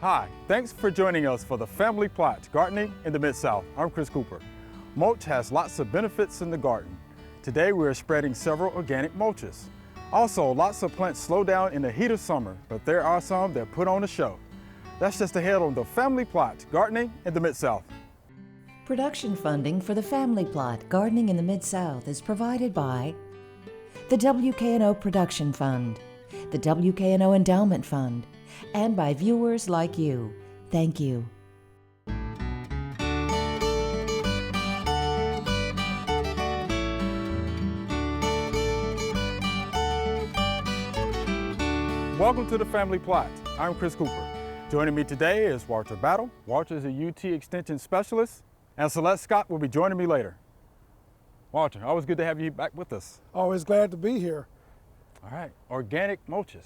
Hi, thanks for joining us for the Family Plot, Gardening in the Mid-South. I'm Chris Cooper. Mulch has lots of benefits in the garden. Today we are spreading several organic mulches. Also, lots of plants slow down in the heat of summer, but there are some that put on a show. That's just ahead on the Family Plot, Gardening in the Mid-South. Production funding for the Family Plot, Gardening in the Mid-South is provided by the WKNO Production Fund, the WKNO Endowment Fund, and by viewers like you. Thank you. Welcome to the Family Plot. I'm Chris Cooper. Joining me today is Walter Battle. Walter is a UT Extension Specialist, and Celeste Scott will be joining me later. Walter, always good to have you back with us. Always glad to be here. All right, organic mulches.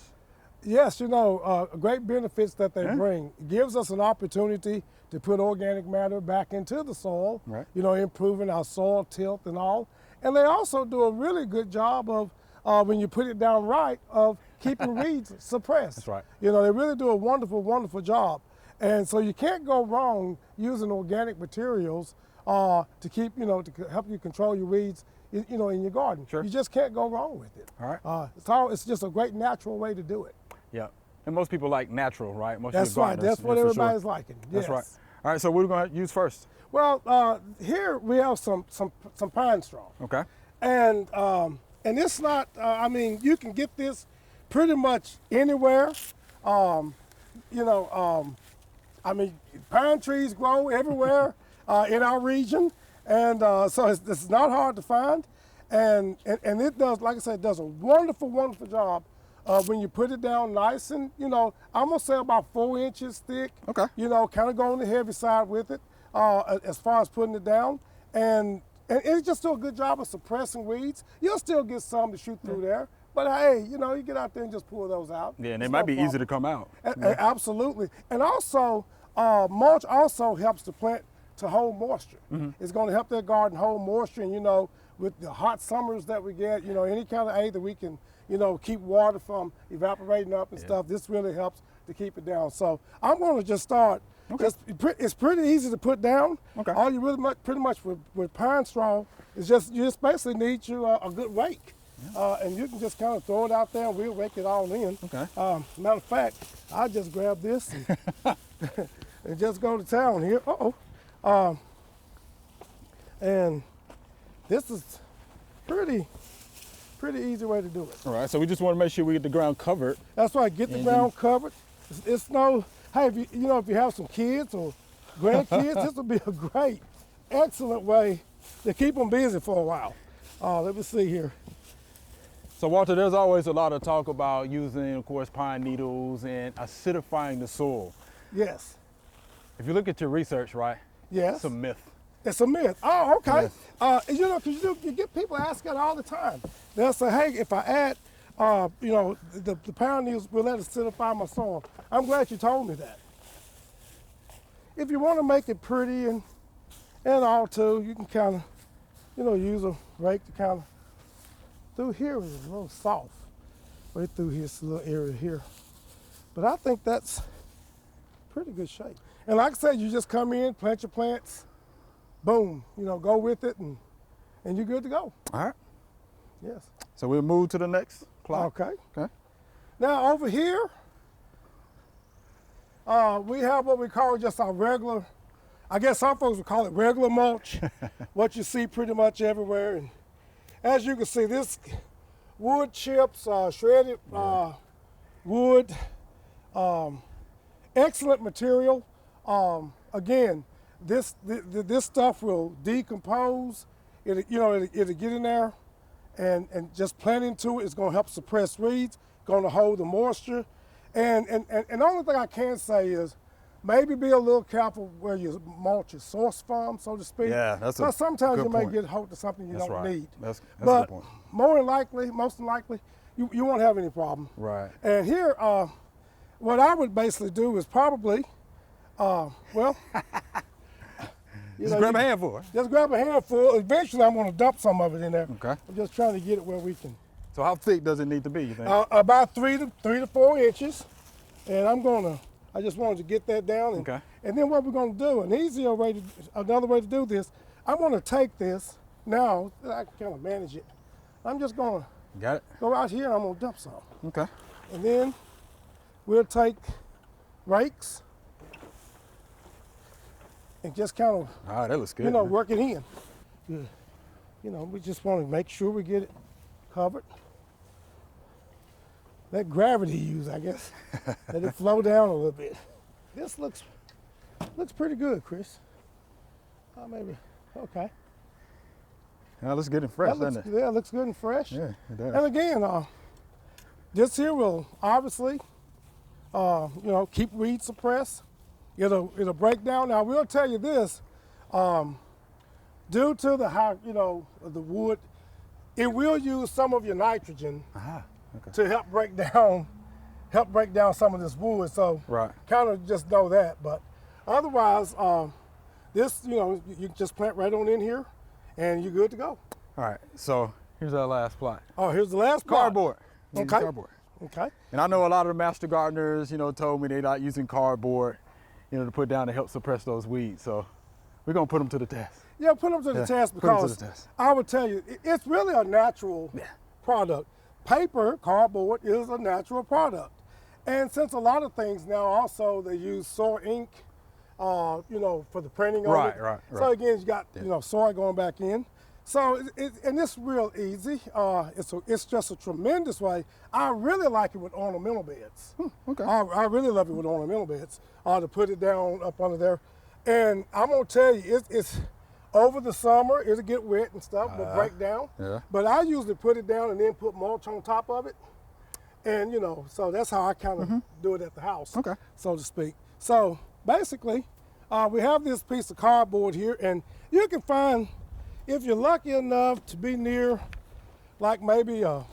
Yes, you know, great benefits that they bring. It gives us an opportunity to put organic matter back into the soil, Right. you know, improving our soil tilth and all. And they also do a really good job of, when you put it down right, of keeping weeds suppressed. That's right. You know, they really do a wonderful, wonderful job. And so you can't go wrong using organic materials to keep, you know, to help you control your weeds, you know, in your garden. Sure. You just can't go wrong with it. All right. It's just a great natural way to do it. Yeah, and most people like natural, right? Most That's of the right. gardeners, That's what yeah, for sure. everybody's liking. That's Yes. right. All right, so what are we going to use first? Well, here we have some pine straw, Okay. and it's not. I mean, you can get this pretty much anywhere. You know, I mean, pine trees grow everywhere in our region, and so it's not hard to find, and it does, like I said, it does a wonderful, wonderful job. When you put it down nice and, you know, I'm gonna say about 4 inches thick. Okay. You know, kind of go on the heavy side with it as far as putting it down. And it just do a good job of suppressing weeds. You'll still get some to shoot through there. But hey, you know, you get out there and just pull those out. Yeah, and it It's might no be easy problem. to come out. Absolutely. And also, mulch also helps the plant to hold moisture. It's gonna help their garden hold moisture, and you know, with the hot summers that we get, you know, any kind of aid that we can, you know, keep water from evaporating up and stuff, this really helps to keep it down. So I'm gonna just start. Okay. It's pretty easy to put down. Okay. All you pretty much with pine straw is you just basically need you a good rake. And you can just kind of throw it out there and we'll rake it all in. Okay. Matter of fact, I'll just grab this and, and just go to town here. And this is pretty easy way to do it. All right, so we just want to make sure we get the ground covered. That's right, get the ground covered. It's no, hey, if you have some kids or grandkids, this would be a great, excellent way to keep them busy for a while. Let me see here. So Walter, there's always a lot of talk about using, of course, pine needles and acidifying the soil. Yes. If you look at your research, right, Yes. it's a myth. It's a myth. Oh, okay. Yes. You know, because you get people asking all the time. They'll say, hey, if I add, you know, the pine needles, will that acidify my soil? I'm glad you told me that. If you want to make it pretty and all too, you can kind of, you know, use a rake to kind of, through here is a little soft. Right through here, this little area here. But I think that's pretty good shape. And like I said, you just come in, plant your plants, boom, you know, go with it, and you're good to go. All right. Yes. So we'll move to the next plot. Okay. Okay. Now over here, we have what we call just our regular, I guess some folks would call it regular mulch, what you see pretty much everywhere. And as you can see, this wood chips, shredded wood, excellent material. Again, this stuff will decompose. It'll get in there, and just planting to it is going to help suppress weeds, going to hold the moisture, and the only thing I can say is maybe be a little careful where you mulch your source from, so to speak. Yeah, that's a But sometimes good you may point. get hooked to something you That's don't right. need. That's a but good point. most than likely, you won't have any problem. Right. And here, what I would basically do is probably, well, Just grab a handful. Just grab a handful. Eventually, I'm going to dump some of it in there. Okay. I'm just trying to get it where we can. So how thick does it need to be, you think? About 3 to 4 inches, and I'm going to I just wanted to get that down. And, Okay. and then what we're going to do, another way to do this, I'm going to take this now that I can kind of manage it. I'm just going to Got it? go out here and I'm going to dump some. Okay. And then we'll take rakes and just kind of, All right, that looks good. you know, man. work it in. Good. You know, we just want to make sure we get it covered. Let gravity use, I guess. Let it flow down a little bit. This looks pretty good, Chris. Maybe, okay. That looks good and fresh, That looks, doesn't it? yeah, it looks good and fresh. Yeah, it does. And again, this here will obviously, you know, keep weed suppressed. It'll break down. Now, we'll tell you this, due to the high, you know, the wood, it will use some of your nitrogen Aha, okay. to help break down some of this wood. So Right. kind of just know that. But otherwise, this, you know, you can just plant right on in here and you're good to go. All right, so here's our last plot. Oh, here's the last plot. Cardboard. We use Okay. Cardboard. Okay. And I know a lot of the master gardeners, you know, told me they're not using cardboard, you know, to put down to help suppress those weeds. So we're gonna put them to the test. Yeah, put them to the Yeah, test put 'em to because the test. I would tell you, it's really a natural product. Paper, cardboard is a natural product. And since a lot of things now also they use soy ink, you know, for the printing of Right, it. right, So right. again, you got, you know, soy going back in. So, and it's real easy. It's just a tremendous way. I really like it with ornamental beds. Okay. I really love it with ornamental beds, to put it down up under there. And I'm gonna tell you, it's over the summer, it'll get wet and stuff, but break down. Yeah. But I usually put it down and then put mulch on top of it. And you know, so that's how I kind of do it at the house, Okay. so to speak. So basically, we have this piece of cardboard here, and you can find, if you're lucky enough to be near, like maybe a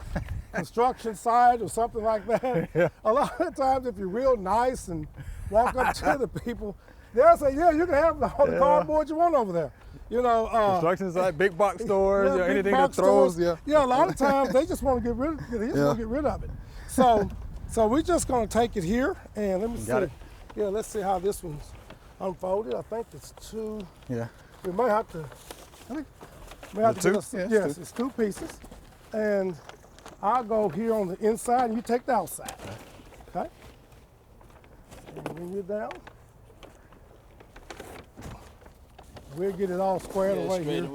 construction site or something like that. Yeah. A lot of times, if you're real nice and walk up to the people, they'll say, "Yeah, you can have all the Yeah. cardboard you want over there." You know, Construction site, big box stores, yeah, you know, big anything that box throws, stores. yeah. A lot of times they just want to get rid of it. They just want to get rid of it. So we're just going to take it here and let me see. Got it. Yeah, let's see how this one's unfolded. I think it's two. Yeah. We may have to. I think we have The to two? get us, Yeah, it's yes, two. it's two pieces, and I'll go here on the inside, and you take the outside. Okay. And bring it down. We'll get it all squared away here,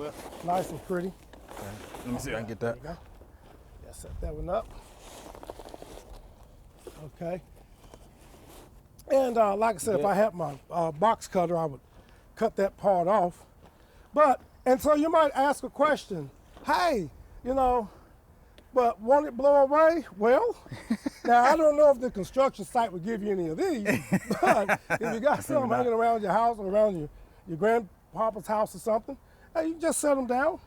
nice and pretty. Let me see if I can get that. There you go. Yeah, set that one up. Okay. And like I said, if I had my box cutter, I would cut that part off. And so you might ask a question, hey, you know, but won't it blow away? Well, now I don't know if the construction site would give you any of these, but if you got some hanging around your house or around your grandpapa's house or something, hey, you just set them down.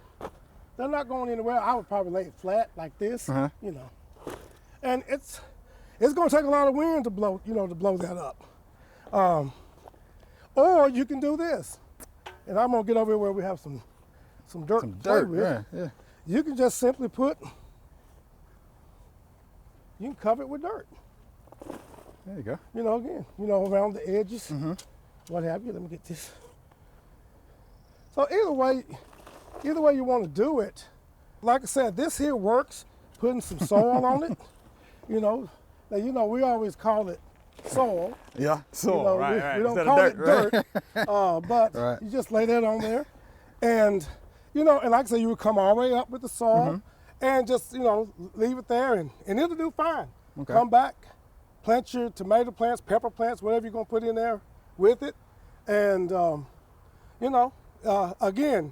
They're not going anywhere. I would probably lay it flat like this, you know. And it's going to take a lot of wind to blow, you know, to blow that up. Or you can do this. And I'm going to get over here where we have some dirt to play with. yeah. You can just simply you can cover it with dirt. There you go. You know, again, you know, around the edges, what have you. Let me get this. So either way you want to do it, like I said, this here works, putting some soil on it. You know, now, you know, we always call it soil. Yeah, so, You know, right. we don't Instead call of it dirt, right? but Right. you just lay that on there. And, you know, and like I said, you would come all the way up with the soil and just, you know, leave it there and it'll do fine. Okay. Come back, plant your tomato plants, pepper plants, whatever you're going to put in there with it. And, you know, again,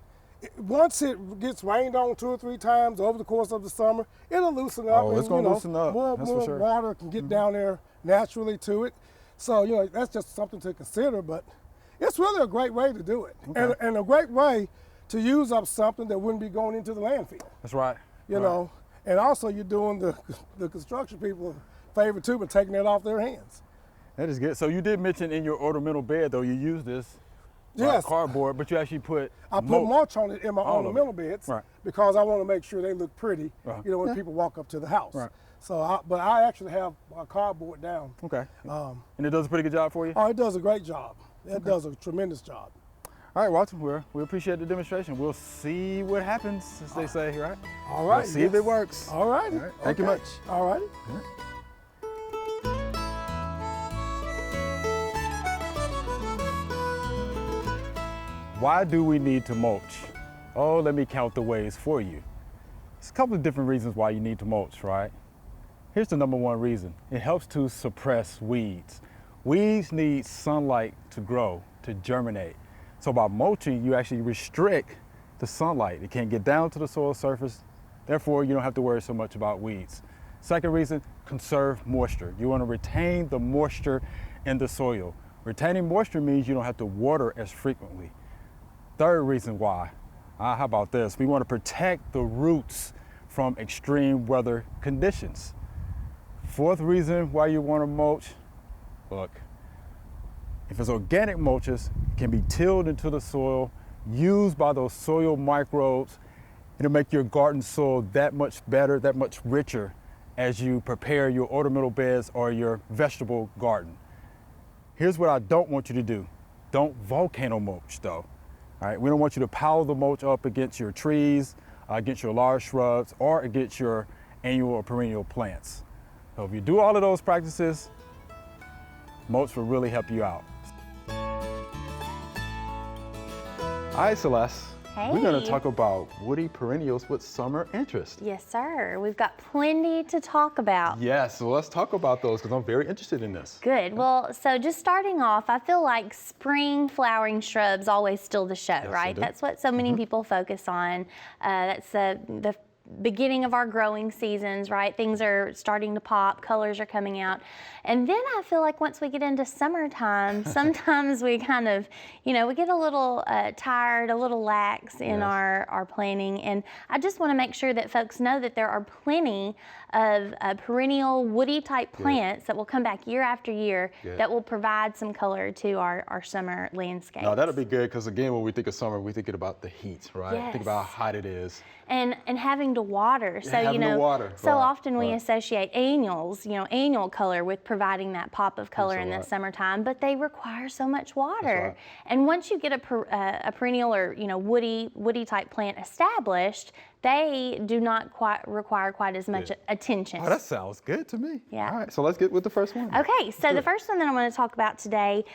once it gets rained on 2 or 3 times over the course of the summer, it'll loosen up. Oh, it's and, gonna you know, loosen up, More that's for sure. water can get down there naturally to it. So, you know, that's just something to consider, but it's really a great way to do it. Okay. And a great way to use up something that wouldn't be going into the landfill, That's right. you know. And also you're doing the construction people a favor too by taking that off their hands. That is good. So you did mention in your ornamental bed, though, you use this Yes. cardboard, but you actually put I put mulch on it in my All of it. ornamental beds Right. because I want to make sure they look pretty, Right. you know, when Yeah. people walk up to the house. Right. So, but I actually have my cardboard down. Okay. And it does a pretty good job for you? Oh, it does a great job. It does a tremendous job. All right, Walter, we appreciate the demonstration. We'll see what happens, as they say, right? All right. We'll see if it works. All right. All right. Thank you much. All right. Why do we need to mulch? Oh, let me count the ways for you. There's a couple of different reasons why you need to mulch, right? Here's the number one reason. It helps to suppress weeds. Weeds need sunlight to grow, to germinate. So by mulching, you actually restrict the sunlight. It can't get down to the soil surface. Therefore, you don't have to worry so much about weeds. Second reason, conserve moisture. You want to retain the moisture in the soil. Retaining moisture means you don't have to water as frequently. Third reason why, how about this? We want to protect the roots from extreme weather conditions. Fourth reason why you want to mulch, look, if it's organic mulches, it can be tilled into the soil, used by those soil microbes. It'll make your garden soil that much better, that much richer as you prepare your ornamental beds or your vegetable garden. Here's what I don't want you to do. Don't volcano mulch though. All right, we don't want you to pile the mulch up against your trees, against your large shrubs, or against your annual or perennial plants. So if you do all of those practices, mulch will really help you out. All right, Celeste. Hey. We're going to talk about woody perennials with summer interest. Yes, sir. We've got plenty to talk about. Yes, so let's talk about those because I'm very interested in this. Good. Well, so just starting off, I feel like spring flowering shrubs always steal the show, right? they do. That's what so many people focus on. That's the beginning of our growing seasons, right? Things are starting to pop, colors are coming out. And then I feel like once we get into summertime, sometimes we kind of, we get a little tired, a little lax in our planning. And I just want to make sure that folks know that there are plenty of perennial woody type plants that will come back year after year that will provide some color to our summer landscape. No, that'll be good because again, when we think of summer, we're thinking about the heat, right? Yes. Think about how hot it is. And having to water. So, having to water, so right, often we right. associate annuals, annual color with providing that pop of color in the right. summertime, but they require so much water. right. And once you get a perennial or, woody type plant established, they do not require quite as much attention. Oh, that sounds good to me. Yeah. All right, so let's get with the first one. Okay, so the first one that I want to talk about today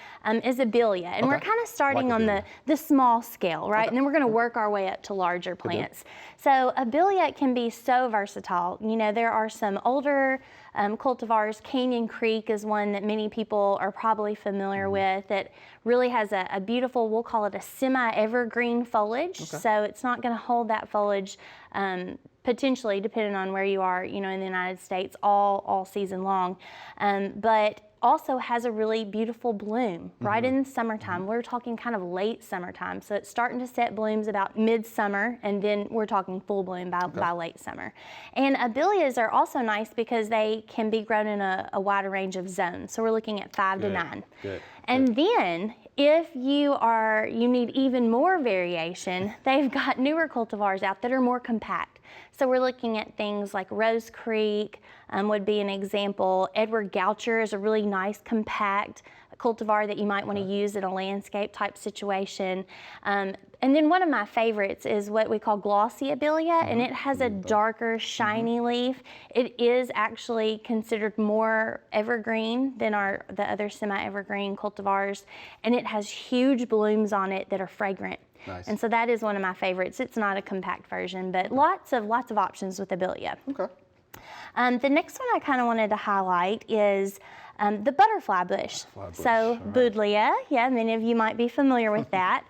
is Abelia, and we're kind of starting on the small scale, right? And then we're going to work our way up to larger plants. So Abelia can be so versatile. There are some older cultivars. Canyon Creek is one that many people are probably familiar with that really has a beautiful, we'll call it a semi-evergreen foliage. So it's not going to hold that foliage potentially, depending on where you are, in the United States, all season long. But also has a really beautiful bloom right in summertime. We're talking kind of late summertime. So it's starting to set blooms about midsummer, and then we're talking full bloom by late summer. And Abelias are also nice because they can be grown in a wider range of zones. So we're looking at 5 to 9. And then if you need even more variation, they've got newer cultivars out that are more compact. So we're looking at things like Rose Creek would be an example. Edward Goucher is a really nice compact cultivar that you might want to use in a landscape type situation. And then one of my favorites is what we call glossy Abelia, and it has a darker, shiny leaf. It is actually considered more evergreen than the other semi-evergreen cultivars, and it has huge blooms on it that are fragrant. Nice. And so that is one of my favorites. It's not a compact version, but lots of options with Abelia. Okay. The next one I kind of wanted to highlight is the butterfly bush. So Buddleia, many of you might be familiar with that.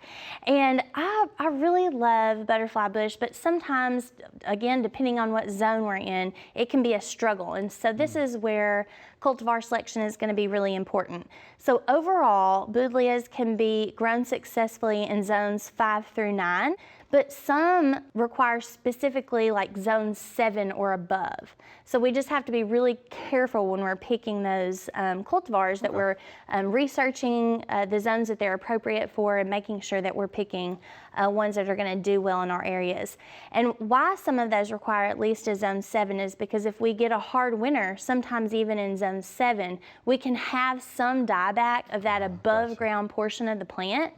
And I really love butterfly bush, but sometimes, again, depending on what zone we're in, it can be a struggle. And so this is where cultivar selection is going to be really important. So overall, Buddleias can be grown successfully in zones 5 through 9, but some require specifically like zone 7 or above. So we just have to be really careful when we're picking those cultivars that we're researching the zones that they're appropriate for and making sure that we're picking ones that are going to do well in our areas. And why some of those require at least a zone 7 is because if we get a hard winter, sometimes even in zone 7, we can have some dieback of that above ground portion of the plant,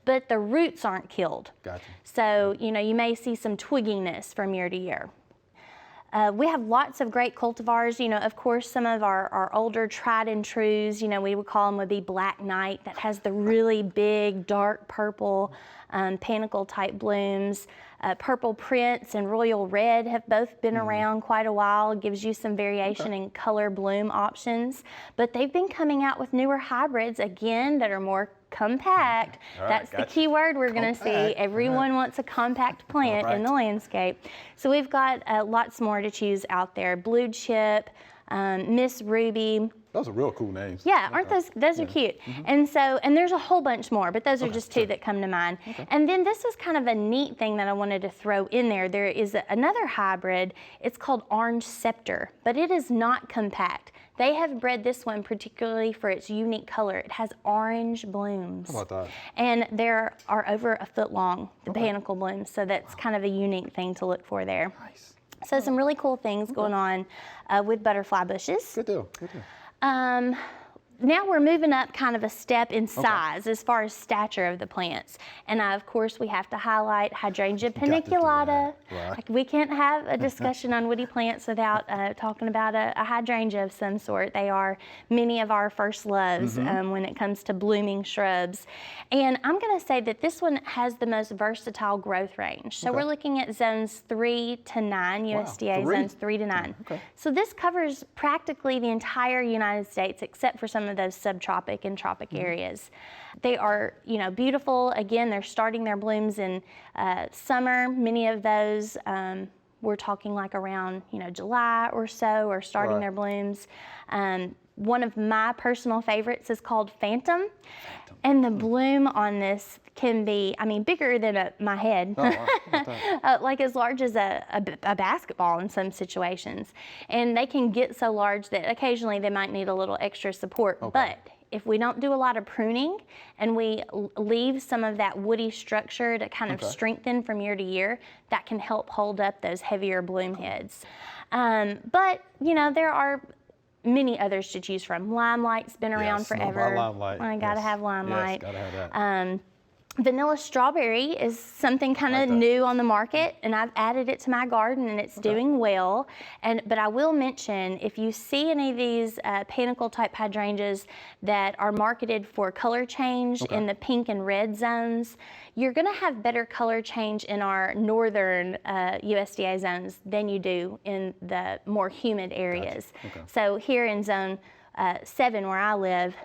but the roots aren't killed. Gotcha. So, you know, you may see some twigginess from year to year. We have lots of great cultivars. You know, of course, some of our older tried and trues, you know, we would call them would be Black Knight, that has the really big, dark purple panicle type blooms. Purple Prince and Royal Red have both been around quite a while. It gives you some variation in color bloom options. But they've been coming out with newer hybrids, again, that are more compact. That's the key word we're going to see. Everyone wants a compact plant in the landscape. So we've got lots more to choose out there. Blue Chip, Miss Ruby. Those are real cool names. Yeah, aren't those are cute. And there's a whole bunch more, but those are just two that come to mind. And then this is kind of a neat thing that I wanted to throw in there. There is another hybrid. It's called Orange Scepter, but it is not compact. They have bred this one particularly for its unique color. It has orange blooms. How about that? And there are over a foot long, the panicle blooms, so that's kind of a unique thing to look for there. Nice. So some really cool things going on with butterfly bushes. Good deal. Good deal. Now we're moving up kind of a step in size as far as stature of the plants. And of course we have to highlight Hydrangea paniculata. Right. Like, we can't have a discussion on woody plants without talking about a hydrangea of some sort. They are many of our first loves when it comes to blooming shrubs. And I'm going to say that this one has the most versatile growth range. So we're looking at zones 3 to 9, USDA zones 3 to 9. So this covers practically the entire United States except for some of those subtropic and tropic areas. They are, you know, beautiful. Again, they're starting their blooms in summer. Many of those we're talking like around, you know, July or so, or starting their blooms. One of my personal favorites is called Phantom. And the bloom on this can be, I mean, bigger than my head, like as large as a basketball in some situations. And they can get so large that occasionally they might need a little extra support. But if we don't do a lot of pruning and we leave some of that woody structure to kind of strengthen from year to year, that can help hold up those heavier bloom heads. But, you know, there are many others to choose from. Limelight's been around forever. Limelight. I gotta have Limelight. Yes, gotta have that. Vanilla Strawberry is something kind of new on the market, and I've added it to my garden, and it's doing well. But I will mention, if you see any of these panicle type hydrangeas that are marketed for color change in the pink and red zones, you're going to have better color change in our northern USDA zones than you do in the more humid areas. So here in zone 7 where I live,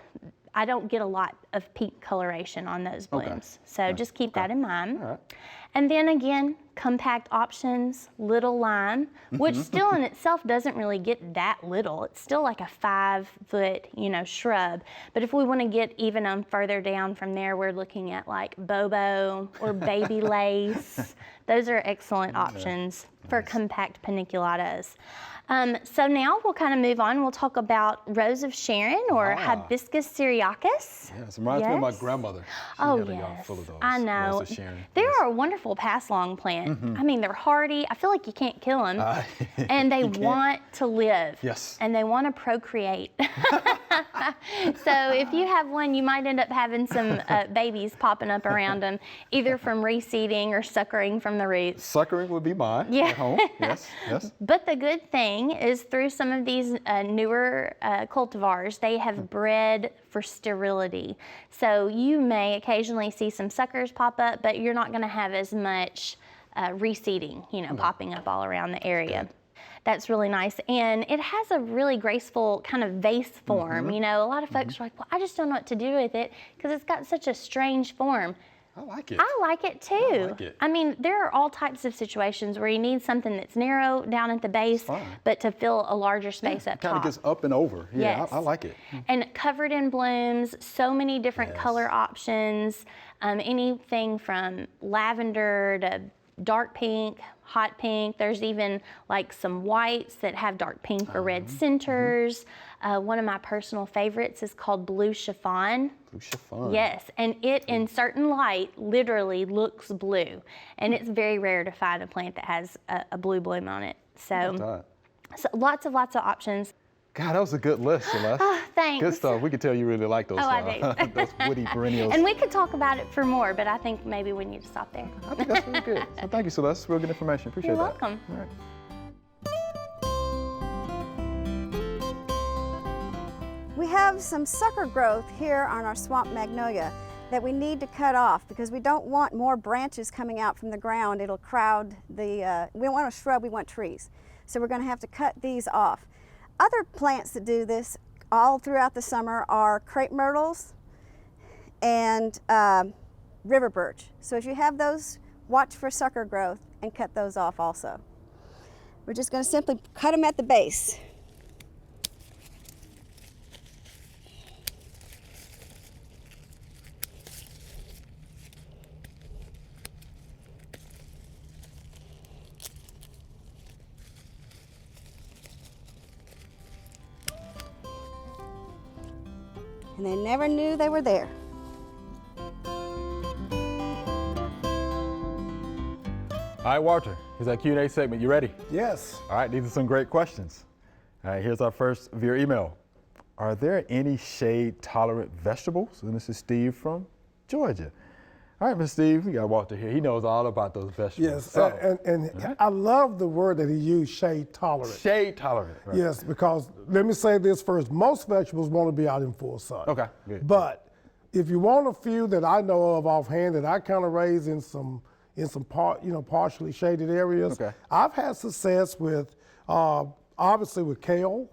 I don't get a lot of pink coloration on those blooms. So just keep that in mind. And then again, compact options, little lime, which still in itself doesn't really get that little. It's still like a 5-foot, you know, shrub. But if we want to get even further down from there, we're looking at like Bobo or Baby Lace. Those are excellent options for compact paniculatas. So now we'll kind of move on. We'll talk about Rose of Sharon, or Hibiscus syriacus. Yes, it reminds me of my grandmother. She had a yard full of those. I know. Rose of Sharon. They're a wonderful pass-along plant. I mean, they're hardy. I feel like you can't kill them. And they want to live. Yes. And they want to procreate. So if you have one, you might end up having some babies popping up around them, either from reseeding or suckering from the roots. Suckering would be mine at home. Yes, yes. But the good thing is, through some of these newer cultivars, they have bred for sterility. So you may occasionally see some suckers pop up, but you're not going to have as much reseeding, you know, popping up all around the area. That's really nice. And it has a really graceful kind of vase form. You know, a lot of folks are like, well, I just don't know what to do with it because it's got such a strange form. I like it. I like it too. I like it. I mean, there are all types of situations where you need something that's narrow down at the base, but to fill a larger space up top. Kind of gets up and over. Yeah, Yes. I like it. And covered in blooms, so many different color options, anything from lavender to dark pink, hot pink. There's even like some whites that have dark pink or red centers. One of my personal favorites is called Blue Chiffon. Blue chiffon. Yes, and it in certain light literally looks blue. And it's very rare to find a plant that has a blue bloom on it. So lots of options. God, that was a good list, Celeste. Thanks. Good stuff. We can tell you really like those, Oh, I do. those woody perennials. And we could talk about it for more, but I think maybe we need to stop there. I think that's really good. So thank you, Celeste. Real good information. Appreciate You're that. welcome. All right. We have some sucker growth here on our swamp magnolia that we need to cut off because we don't want more branches coming out from the ground. It'll crowd the, we don't want a shrub, we want trees. So we're going to have to cut these off. Other plants that do this all throughout the summer are crepe myrtles and river birch. So if you have those, watch for sucker growth and cut those off also. We're just going to simply cut them at the base. And they never knew they were there. All right, Walter, here's our Q&A segment. You ready? Yes. All right, these are some great questions. All right, here's our first via email. Are there any shade-tolerant vegetables? And this is Steve from Georgia. All right, Mr. Steve, we got Walter here. He knows all about those vegetables. Yes, So, and I love the word that he used, shade tolerant. shade tolerant. Right. Yes, because let me say this first. Most vegetables want to be out in full sun. Okay, good. But if you want a few that I know of offhand that I kind of raise in some partially shaded areas, Okay. I've had success with obviously with kale,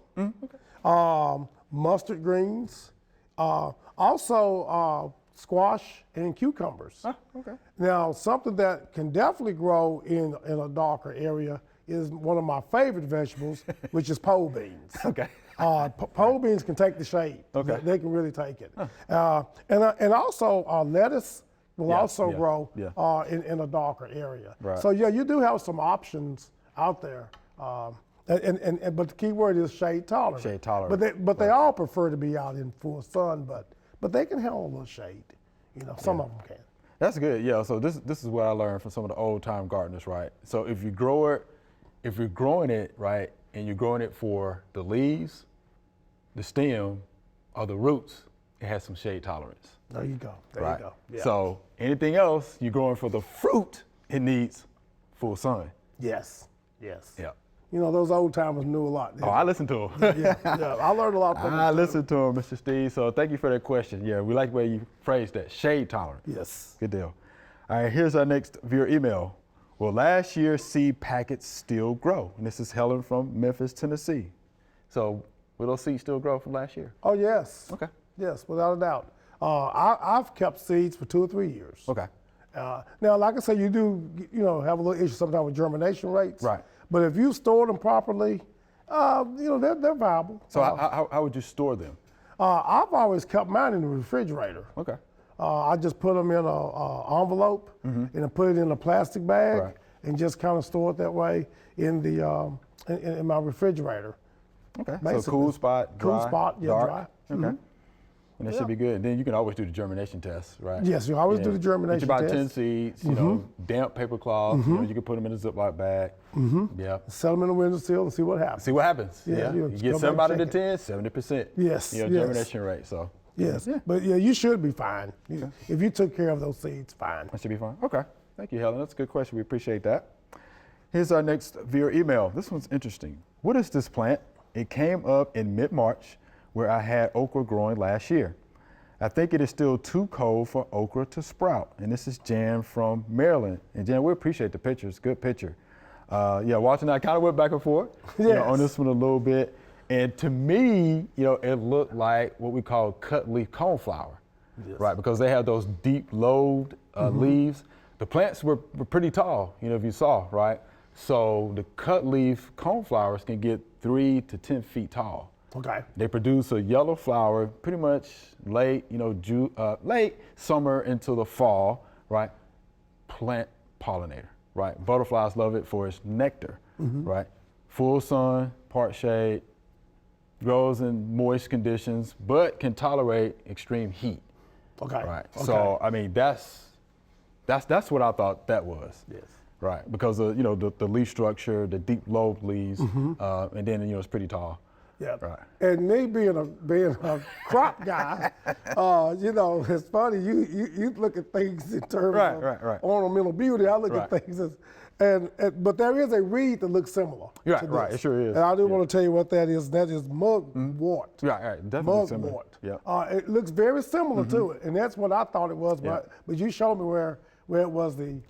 mustard greens, also squash and cucumbers. Okay. Now, something that can definitely grow in a darker area is one of my favorite vegetables, which is pole beans. Okay. Pole beans can take the shade. Okay. They can really take it. And also lettuce will also grow in a darker area. Right. So yeah, you do have some options out there. But the key word is shade tolerant. Shade tolerant. But they all prefer to be out in full sun, but they can handle a little shade. You know, some of them can. That's good. Yeah. So this is what I learned from some of the old time gardeners, right? So if you're growing it right, and you're growing it for the leaves, the stem, or the roots, it has some shade tolerance. There you go. There Right. you go. Yeah. So anything else you're growing for the fruit, it needs full sun. Yes. Yes. Yeah. You know, those old timers knew a lot. Oh, I listen to them. yeah. I learned a lot from them. I listen to them, Mr. Steve. So thank you for that question. Yeah, we like the way you phrased that. Shade tolerant. Yes. Good deal. All right, here's our next viewer email. Will last year's seed packets still grow? And this is Helen from Memphis, Tennessee. So will those seeds still grow from last year? Oh, yes. Okay. Yes, without a doubt. I've kept seeds for 2 or 3 years. Okay. Now, like I say, you do, have a little issue sometimes with germination rates. Right. But if you store them properly, they're viable. So how would you store them? I've always kept mine in the refrigerator. Okay. I just put them in an envelope and I put it in a plastic bag Right. and just kind of store it that way in the in my refrigerator. Okay. Basically. So cool spot, dry, Cool spot, yeah, dark. dry. Okay. And that should be good. And then you can always do the germination test, right? Yes, you always do the germination Get you about test. 10 seeds, damp paper cloth. You can put them in a Ziploc bag. Yeah. Set them in the windowsill and see what happens. See what happens. Yeah, You you get come some back out of the and 10, 70%. Yes, yes. Germination rate. So Yes, but yeah, you should be fine. If you took care of those seeds, fine. that should be fine. Okay. Thank you, Helen. That's a good question. We appreciate that. Here's our next viewer email. This one's interesting. What is this plant? It came up in mid-March where I had okra growing last year. I think it is still too cold for okra to sprout. And this is Jan from Maryland. And Jan, we appreciate the pictures. Good picture. Walter and I kind of went back and forth on this one a little bit. And to me, it looked like what we call cut leaf coneflower, right? Because they have those deep lobed leaves. The plants were pretty tall, you know, if you saw, right? So the cut leaf coneflowers can get 3 to 10 feet tall. Okay. They produce a yellow flower pretty much late, you know, late summer into the fall, right? Plant pollinator, right? Butterflies love it for its nectar, right? Full sun, part shade, grows in moist conditions, but can tolerate extreme heat. Okay. Right. Okay. So I mean, that's what I thought that was. Yes. Right. Because of, you know, the leaf structure, the deep lobe leaves, and then, you know, it's pretty tall. Yeah. Right. And me being a crop guy, you know, it's funny. You look at things in terms of ornamental beauty. I look at things as, but there is a reed that looks similar. Right. To Right. this. It sure is. And I do want to tell you what that is. That is mugwort. Right. Right. Definitely similar. Mugwort. Yeah. It looks very similar to it, and that's what I thought it was. But you showed me where it was the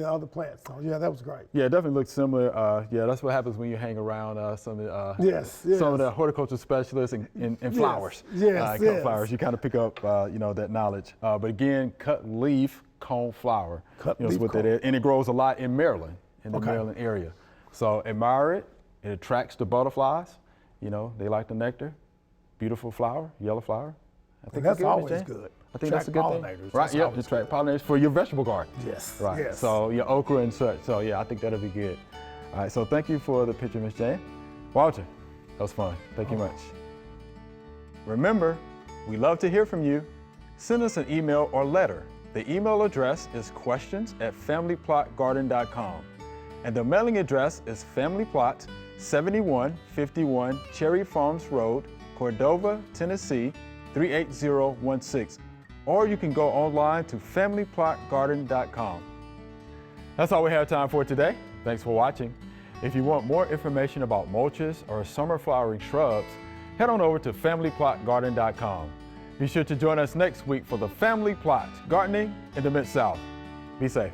other plants. So yeah, that was great. Yeah, it definitely looks similar. Yeah, that's what happens when you hang around some of some of the horticulture specialists and flowers. Cut flowers. You kind of pick up you know, that knowledge. But again, cut leaf cone flower. Cut you know, leaf is what cone. that is, and it grows a lot in Maryland, in the Maryland area. So admire it. It attracts the butterflies. You know, they like the nectar. Beautiful flower, yellow flower. I think that's you're always Miss Jane. good. I think that's a good pollinators. thing. Right, That's yep, always attract pollinators for your vegetable garden. Yes. Right, Yes. so your okra and such. So yeah, I think that'll be good. All right, so thank you for the picture, Miss Jane. Walter, that was fun. Thank you much. Remember, we love to hear from you. Send us an email or letter. The email address is questions@familyplotgarden.com. And the mailing address is Family Plot, 7151 Cherry Farms Road, Cordova, Tennessee, 38016. Or you can go online to familyplotgarden.com. That's all we have time for today. Thanks for watching. If you want more information about mulches or summer flowering shrubs, head on over to familyplotgarden.com. Be sure to join us next week for the Family Plot, Gardening in the Mid-South. Be safe.